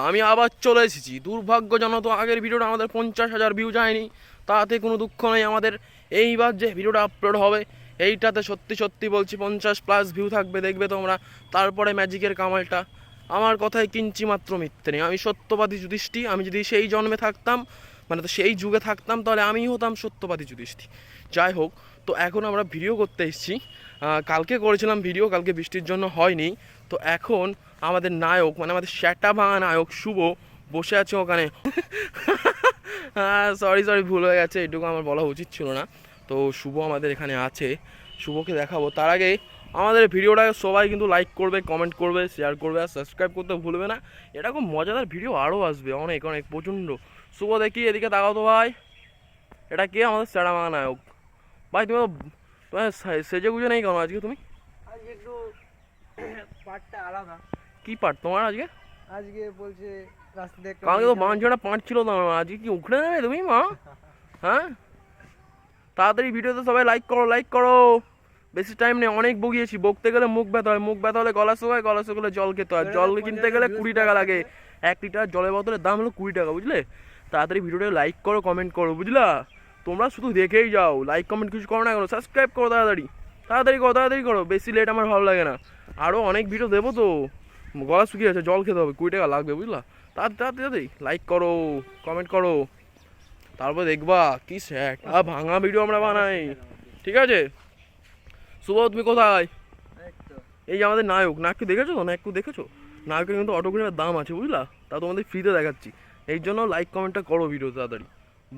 আমি আবার চলে এসেছি। দুর্ভাগ্যজনক আগের ভিডিওটা আমাদের 50,000 ভিউ যায়নি, তাতে কোনো দুঃখ নেই। আমাদের এইবার যে ভিডিওটা আপলোড হবে এইটাতে সত্যি সত্যি বলছি 50+ ভিউ থাকবে, দেখবে তোমরা। তারপরে ম্যাজিকের কামালটা। আমার কথায় কিঞ্চি মাত্র মিথ্যে নেই। আমি সত্যবাদী যুধিষ্ঠির। আমি যদি সেই জন্মে থাকতাম, মানে তো সেই যুগে থাকতাম, তাহলে আমিই হতাম সত্যবাদী যুধিষ্ঠির। যাই হোক, তো এখন আমরা ভিডিও করতে এসেছি। কালকে করেছিলাম ভিডিও, কালকে বৃষ্টির জন্য হয়নি। তো এখন আমাদের নায়ক, মানে আমাদের শ্যাটা ভাঙা নায়ক শুভ বসে আছে ওখানে। সরি ভুল হয়ে গেছে, এটুকু আমার বলা উচিত ছিল না। তো শুভ আমাদের এখানে আছে, শুভকে দেখাবো। তার আগে আমাদের ভিডিওটা সবাই কিন্তু লাইক করবে, কমেন্ট করবে, শেয়ার করবে, আর সাবস্ক্রাইব করতে ভুলবে না। এরকম মজাদার ভিডিও আরও আসবে, অনেক অনেক প্রচণ্ড। শুভ দেখি এদিকে তাকাও তো ভাই, এটা কে? আমাদের শ্যাটা ভাঙা নায়ক। ভাই তুমি তোমার সেজে গুজে নেই কেন আজকে? তুমি আজকে একটু পার্টটা আলাদা। কি পার্ট তোমার আজকে? আজকে বলছে রাস্তা দিয়ে কালকে তো বাঁচড়া পাঁচ ছিল তো, আজকে কি উঠে নেবে তুমি মা? হ্যাঁ, তাড়াতাড়ি ভিডিওতে সবাই লাইক করো, লাইক করো। বেশি টাইম নেই, অনেক বগিয়েছি। বকতে গেলে মুখ ব্যথা হয়, মুখ ব্যথা হলে গলা শুকায়, গলা শুকলে জল খেতে হয়। জল কিনতে গেলে 20 টাকা লাগে। 1 লিটার জলের বোতলের দাম হলো 20 টাকা, বুঝলে? তাড়াতাড়ি ভিডিওটা লাইক করো, কমেন্ট করো, বুঝলা? তোমরা শুধু দেখেই যাও, লাইক কমেন্ট কিছু করো না কেন? সাবস্ক্রাইব করো তাড়াতাড়ি, তাড়াতাড়ি করো। বেশি লেট আমার ভালো লাগে না। আরও অনেক ভিডিও দেবো তো। গলা শুকিয়ে আছে, জল খেতে হবে, 20 টাকা লাগবে, বুঝলা? তাড়াতাড়ি লাইক করো, কমেন্ট করো, তারপর দেখবা কি স্যাট ভাঙা ভিডিও আমরা বানাই। ঠিক আছে শুভ, তুমি কোথায়? এই যে আমাদের নায়ক, নায়ককে দেখেছো তো? নায়ককে দেখেছো? নায়কের কিন্তু অটোগ্রাফের দাম আছে, বুঝলা? তা তোমাদের ফ্রিতে দেখাচ্ছি। এই জন্য লাইক কমেন্টটা করো ভিডিও তাড়াতাড়ি।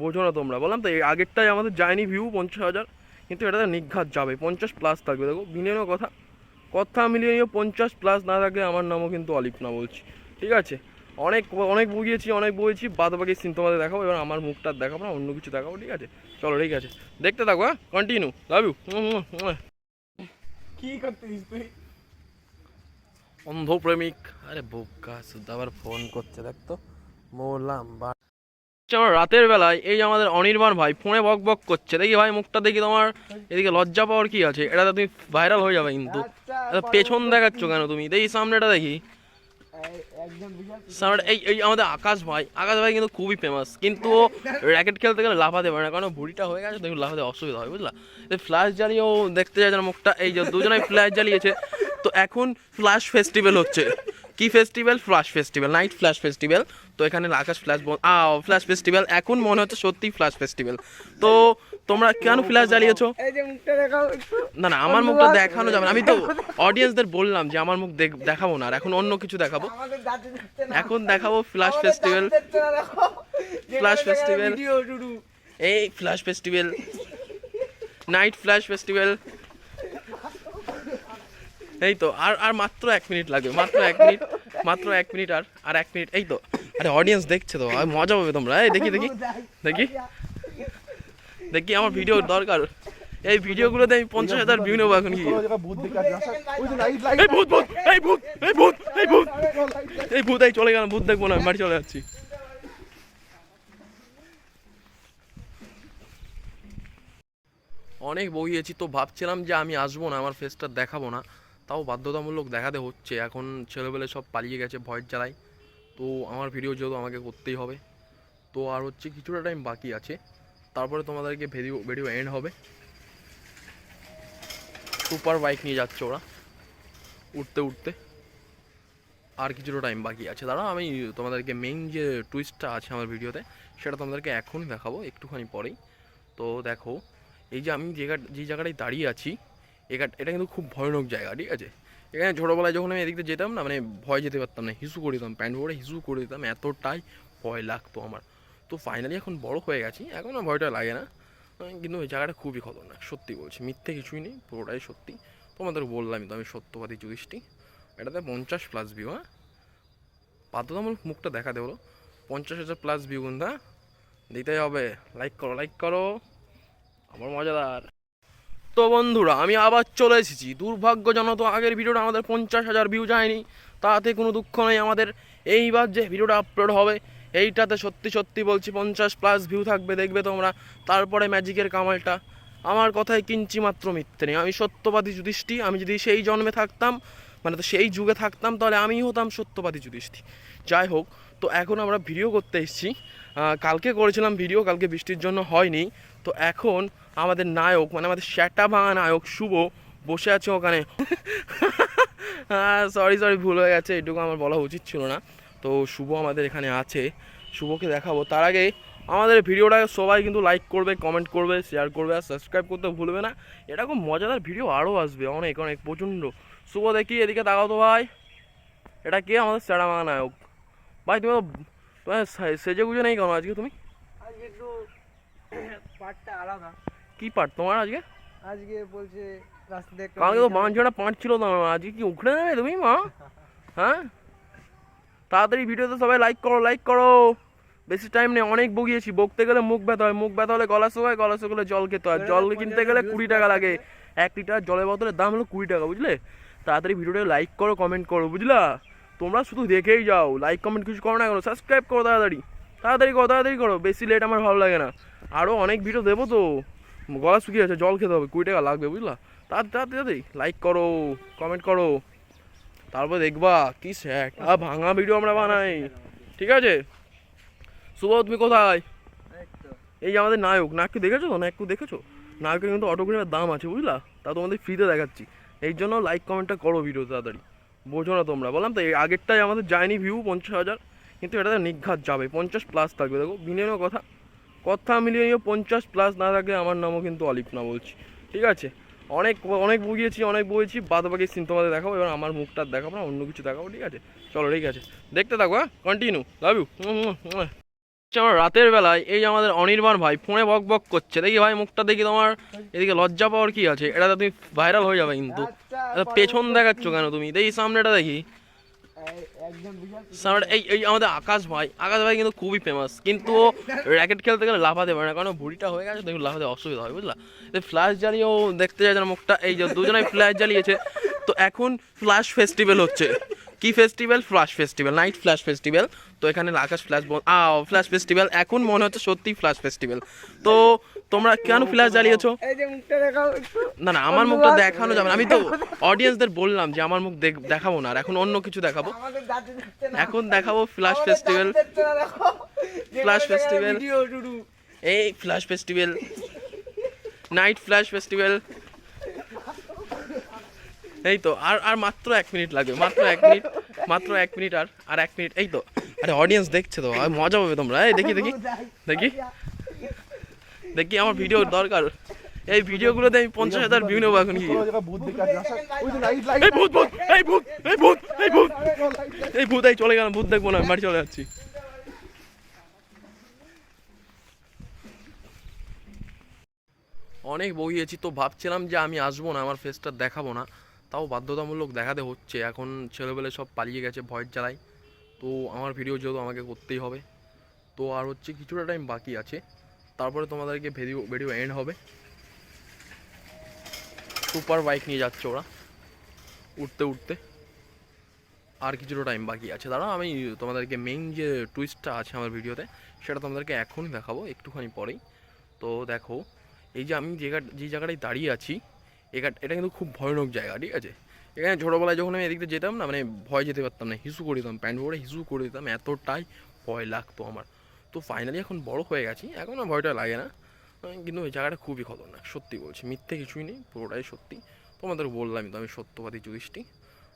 বোঝো না তোমরা? বললাম তো, এই আগেরটাই আমাদের যায়নি ভিউ 50,000, কিন্তু এটাতে নিঘাত যাবে, 50+ থাকবে। দেখো মিলিয়ে নিও, কথা মিলিয়ে নিও। 50+ না থাকলে আমার নামও কিন্তু অলিপ না, বলছি। ঠিক আছে, অনেক অনেক বুঝিয়েছি, অনেক বলেছি। বাদ বাকি সিন তোমাদের দেখাবো। এবার আমার মুখটা দেখাবো না, অন্য কিছু দেখাবো। ঠিক আছে, চলো। ঠিক আছে, দেখতে থাকো। হ্যাঁ, কন্টিনিউ। Love you. কি করতেছিস তুই? অন্ধ প্রেমিক। আরে বোকা শুদ্ধ, আবার ফোন করছে, দেখতো বললাম। আমার রাতের বেলায় এই যে আমাদের অনির্বাণ ভাই ফোনে বক বক করছে। দেখি ভাই মুখটা দেখি তোমার। এদিকে লজ্জা পাওয়ার কি আছে? এটা তুমি ভাইরাল হয়ে যাবে কিন্তু। পেছন দেখাচ্ছ কেন তুমি? দেখি সামনেটা দেখি। এই এই আমাদের আকাশ ভাই কিন্তু খুবই ফেমাস, কিন্তু ও র্যাকেট খেলতে গেলে লাফাতে পারে না, কারণ বুড়িটা হয়ে গেছে, দেখুন লাফাতে অসুবিধা হয়, বুঝলা? ফ্ল্যাশ জ্বালিয়েও দেখতে যায় না মুখটা। এই যে দুজনে ফ্ল্যাশ জ্বালিয়েছে। তো এখন ফ্ল্যাশ ফেস্টিভ্যাল হচ্ছে। কি festival? Flash festival, night flash festival. তো এখানে আকাশ ফ্ল্যাশ ফেস্টিভ্যাল এখন মনে হচ্ছে সত্যি ফ্ল্যাশ ফেস্টিভ্যাল। তো তোমরা কেন ফ্ল্যাশ জ্বালিয়েছো? না না, আমার মুখটা দেখানো যাবে না। আমি তো অডিয়েন্সদের বললাম যে আমার মুখ দেখাবো না, আর এখন অন্য কিছু দেখাবো। এখন দেখাবো ফ্ল্যাশ ফেস্টিভ্যাল। ফ্ল্যাশ ফেস্টিভ্যাল, এই flash festival, night flash festival. এই তো আর মাত্র 1 মিনিট লাগবে, মাত্র 1 মিনিট, মাত্র 1 মিনিট, আর 1 মিনিট। এই তো, আরে অডিয়েন্স দেখছে তো, মজা পাবে তোমরা। এই দেখি দেখি দেখি দেখি, আমার ভিডিও দরকার। এই ভিডিওগুলোতে আমি 50,000 ভিউ নেবো এখন। কি এই ভূত ভূত, এই ভূত, এই ভূত, এই ভূত, এই ভূত, এই চলে গেলাম। ভূত দেখবো না, বাড়ি চলে যাচ্ছি। অনেক বইয়েছি তো, ভাবছিলাম যে আমি আসবো না, আমার ফেসটা দেখাবো না, তাও বাধ্যতামূলক দেখাতে হচ্ছে। এখন ছেলেবেলে সব পালিয়ে গেছে ভয়ের জ্বালায়। তো আমার ভিডিও যেহেতু আমাকে করতেই হবে। তো আর হচ্ছে কিছুটা টাইম বাকি আছে, তারপরে তোমাদেরকে ভিডিও এন্ড হবে। সুপার বাইক নিয়ে যাচ্ছে ওরা উঠতে উঠতে। আর কিছুটা টাইম বাকি আছে, দাঁড়াও আমি তোমাদেরকে মেইন যে টুইস্টটা আছে আমার ভিডিওতে সেটা তোমাদেরকে এখনই দেখাবো, একটুখানি পরেই। তো দেখো, এই যে আমি যে জায়গাটায় দাঁড়িয়ে আছি, এটা কিন্তু খুব ভয়ানক জায়গা। ঠিক আছে, এখানে ছোটোবেলায় যখন আমি এদিকে যেতাম না, মানে ভয় যেতে পারতাম না, হিসু করে দিতাম, প্যান্ট পরে হিসু করে দিতাম, এতটাই ভয় লাগতো আমার। তো ফাইনালি এখন বড় হয়ে গেছি, এখন আর ভয়টা লাগে না। কিন্তু ওই জায়গাটা খুবই খতরনাক, সত্যি বলছি, মিথ্যে কিছুই নেই, পুরোটাই সত্যি। তোমাদের বললামই তো আমি সত্যবাদী যুধিষ্ঠির। এটাতে 50+ ভিউ। হ্যাঁ, বাধ্যতামূলক মুখটা দেখাতে হলো। 50,000+ ভিউ কিন্তু, হ্যাঁ দিতেই হবে। লাইক করো, লাইক করো, আমার মজাদার। তো বন্ধুরা আমি আবার চলে এসেছি। দুর্ভাগ্যজনক আগের ভিডিওটা আমাদের 50,000 ভিউ যায়নি, তাতে কোনো দুঃখ নেই। আমাদের এইবার যে ভিডিওটা আপলোড হবে এইটাতে সত্যি সত্যি বলছি 50+ ভিউ থাকবে, দেখবে তোমরা। তারপরে ম্যাজিকের কামালটা। আমার কথায় কিঞ্চি মাত্র মিথ্যে নেই। আমি সত্যবাদী যুধিষ্ঠির। আমি যদি সেই জন্মে থাকতাম, মানে তো সেই যুগে থাকতাম তাহলে আমিই হতাম সত্যবাদী যুধিষ্ঠির। যাই হোক, তো এখন আমরা ভিডিও করতে এসেছি। কালকে করেছিলাম ভিডিও, কালকে বৃষ্টির জন্য হয়নি। তো এখন আমাদের নায়ক মানে আমাদের শ্যাটা ভাঙা নায়ক শুভ বসে আছে ওখানে। সরি ভুল হয়ে গেছে, এটুকু আমার বলা উচিত ছিল না। তো শুভ আমাদের এখানে আছে, শুভকে দেখাবো। তার আগে আমাদের ভিডিওটা সবাই কিন্তু লাইক করবে, কমেন্ট করবে, শেয়ার করবে আর সাবস্ক্রাইব করতে ভুলবে না। এরকম মজাদার ভিডিও আরও আসবে, অনেক অনেক প্রচণ্ড। শুভ দেখি এদিকে তাকাও তো ভাই, এটা কে? আমাদের শ্যাটা ভাঙা নায়ক। ভাই তুমি তোমার সেজে গুজে নেই কেন আজকে তুমি? আজকে একটু পাটটা আলাদা। কি পার্ট তোমার আজকে? আজকে বলছে রাস্তা দিয়ে কালকে তো বাঞ্ছাটা পাঁচ ছিল তো, আজকে কি উখড়ে নেবে তুমি মা? হ্যাঁ, তাড়াতাড়ি ভিডিওতে সবাই লাইক করো, লাইক করো। বেশি টাইম নেই, অনেক বগিয়েছি। বকতে গেলে মুখ ব্যথা হয়, মুখ ব্যথা হলে গলা শুকায়, গলা শুকলে জল খেতে হয়। জল কিনতে গেলে 20 টাকা লাগে। 1 লিটার জলের বোতলের দাম হলো 20 টাকা, বুঝলে? তাড়াতাড়ি ভিডিওটা লাইক করো, কমেন্ট করো, বুঝলা? তোমরা শুধু দেখেই যাও, লাইক কমেন্ট কিছু করো না কেন, সাবস্ক্রাইব করো তাড়াতাড়ি, তাড়াতাড়ি করো। বেশি লেট আমার ভালো লাগে না। আরও অনেক ভিডিও দেবো তো, গলা শুকিয়ে আছে, জল খেতে হবে, 20 টাকা লাগবে, বুঝলা? তাড়াতাড়ি লাইক করো, কমেন্ট করো, তারপর দেখবা কি স্যাট আর ভাঙা ভিডিও আমরা বানাই, ঠিক আছে? শুভ তুমি কোথায়? এই যে আমাদের নায়ক, নায়ককে দেখেছো? নায়ককে দেখেছো? নায়কের কিন্তু অটোগ্রাফের দাম আছে, বুঝলা? তা তোমাদের ফ্রিতে দেখাচ্ছি। এই জন্য লাইক কমেন্টটা করো ভিডিও তাড়াতাড়ি। বোঝো না তোমরা, বললাম তো এই আগেরটাই আমাদের যায়নি ভিউ 50,000, কিন্তু এটাতে নিঘাত যাবে, 50+ থাকবে। দেখো মিলিয়ে নিও, কথা মিলিয়ে নিও। 50+ না থাকলে আমার নামও কিন্তু অলিপ না বলছি, ঠিক আছে? অনেক অনেক বইয়েছি, বাদ বাকি সিন তোমাদের দেখাবো। এবার আমার মুখটা দেখাবো না, অন্য কিছু দেখাবো, ঠিক আছে? চলো, ঠিক আছে, দেখতে থাকো। হ্যাঁ, কন্টিনিউ, লাভ ইউ। আমার রাতের বেলায় এই যে আমাদের অনির্বাণ ভাই ফোনে বক বক করছে, দেখি ভাই মুখটা দেখি তোমার। এদিকে লজ্জা পাওয়ার কি আছে? এটা তুমি ভাইরাল হয়ে যাবে কিন্তু। পেছন দেখাচ্ছ কেন তুমি? দেখি সামনেটা দেখি। সামনে এই আমাদের আকাশ ভাই কিন্তু খুবই ফেমাস, কিন্তু ও র্যাকেট খেলতে গেলে লাফাতে পারে না, কারণ ভুড়িটা হয়ে গেছে, দেখুন লাফাতে অসুবিধা হয়, বুঝলা? ফ্ল্যাশ জ্বালিয়েও দেখতে যায় না মুখটা। এই যে দুজনেই ফ্ল্যাশ জ্বালিয়েছে। তো এখন ফ্ল্যাশ ফেস্টিভ্যাল হচ্ছে। কি festival? Flash festival, night flash festival. তো এখানে আকাশ ফ্ল্যাশ ফেস্টিভ্যাল, এখন মনে হচ্ছে সত্যিই ফ্ল্যাশ ফেস্টিভ্যাল। তো তোমরা কেন ফ্ল্যাশ জ্বালিয়েছো? এই যে মুখটা দেখাও একটু। না আমার মুখটা দেখানো যাবে না, আমি তো অডিয়েন্সদের বললাম যে আমার মুখ দেখাবো না, আর এখন অন্য কিছু দেখাবো। আমাদের দাঁতে দেখতে না। এখন দেখাবো ফ্ল্যাশ ফেস্টিভ্যাল। ফ্ল্যাশ ফেস্টিভ্যাল, এই flash festival, night flash festival. এই তো আর মাত্র 1 মিনিট লাগবে, মাত্র 1 মিনিট, মাত্র 1 মিনিট, আর 1 মিনিট। এই তো, আরে অডিয়েন্স দেখছে তো, আর মজা পাবে তোমরা। এই দেখি আমার ভিডিও দরকার। এই ভিডিওগুলোতে আমি 50,000 ভিউ নেবো এখন। কি এই ভূত এই চলে গেলাম, ভূত দেখবো না, বাড়ি চলে যাচ্ছি। অনেক বইয়েছি, তো ভাবছিলাম যে আমি আসবো না, আমার ফেসটা দেখাবো না, তাও বাধ্যতামূলক দেখাতে হচ্ছে। এখন ছেলেবেলে সব পালিয়ে গেছে ভয়ের জ্বালায়, তো আমার ভিডিও যেহেতু আমাকে করতেই হবে। তো আর হচ্ছে কিছুটা টাইম বাকি আছে, তারপরে তোমাদেরকে ভিডিও এন্ড হবে। সুপার বাইক নিয়ে যাচ্ছে ওরা উঠতে, আর কিছুটা টাইম বাকি আছে। দাঁড়াও, আমি তোমাদেরকে মেইন যে টুইস্টটা আছে আমার ভিডিওতে সেটা তোমাদেরকে এখনই দেখাবো, একটুখানি পরেই। তো দেখো, এই যে আমি যে জায়গাটায় দাঁড়িয়ে আছি, এটা কিন্তু খুব ভয়ানক জায়গা, ঠিক আছে? এখানে ছোটোবেলায় যখন আমি এদিক দিয়ে যেতাম না, মানে ভয় যেতে পারতাম না, হিসু করে দিতাম, প্যান্ট পরে হিসু করে দিতাম, এতটাই ভয় লাগতো আমার। তো ফাইনালি এখন বড় হয়ে গেছি, এখন আর ভয়টা লাগে না। কিন্তু ওই জায়গাটা খুবই খতরনাক, সত্যি বলছি, মিথ্যে কিছুই নেই, পুরোটাই সত্যি। তোমাদের বললামই তো আমি সত্যবাদী যুধিষ্ঠির।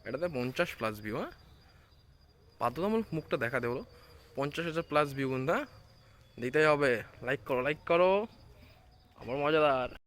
এটাতে 50+ ভিউ। হ্যাঁ, বাধ্যতামূলক মুখটা দেখাতে হলো। 50,000+ ভিউ, কিন্তু দিতেই হবে। লাইক করো, আমার মজাদার।